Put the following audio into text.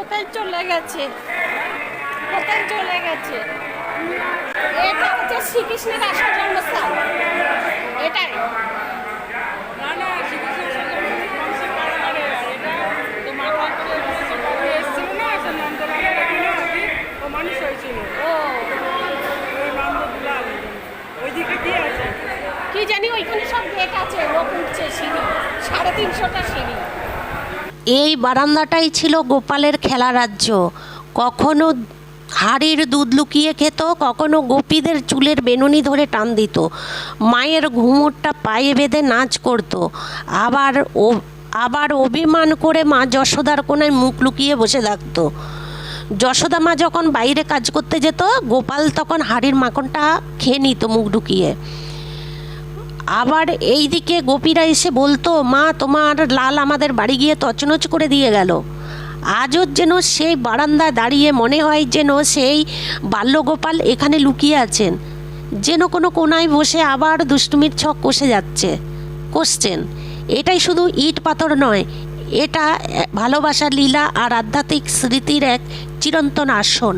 কোথায় চলে গেছে, কোথায় চলে গেছে। এটা হচ্ছে শ্রীকৃষ্ণের আসল জন্মস্থান, এটাই। না না, শ্রীকৃষ্ণের মানুষের কারাগারে এটা তো মাথায় করে এসেছিল না, সে নন্দলালের এখানে আর কি ও মানুষ হয়েছিল। ও ওই নন্দলাল ওইদিকে কি আছে কি জানি, ওইখানে সব গেট আছে, লোক উঠছে সিঁড়ি, 350টা সিঁড়ি। এই বারান্দাটাই ছিল গোপালের খেলা রাজ্য। কখনো হাড়ির দুধ লুকিয়ে খেত, কখনো গোপীদের চুলের বেনুনি ধরে টান দিত, মায়ের ঘুমুরটা পায়ে বেঁধে নাচ করত, আবার অভিমান করে মা যশোদার কোনায় মুখ লুকিয়ে বসে থাকত। যশোদা মা যখন বাইরে কাজ করতে যেত, গোপাল তখন হাড়ির মাখনটা খেয়ে নিত মুখ ঢুকিয়ে। আবার এই দিকে গোপীরা এসে বলতো, মা তোমার লাল আমাদের বাড়ি গিয়ে তছনছ করে দিয়ে গেল। আজও যেন সেই বারান্দায় দাঁড়িয়ে মনে হয় যেন সেই বাল্যগোপাল এখানে লুকিয়ে আছেন, যেন কোনো কোনায় বসে আবার দুষ্টুমির ছক কষছেন। এটাই শুধু ইট পাথর নয়, এটা ভালোবাসার লীলা আর আধ্যাত্মিক স্মৃতির এক চিরন্তন আসন।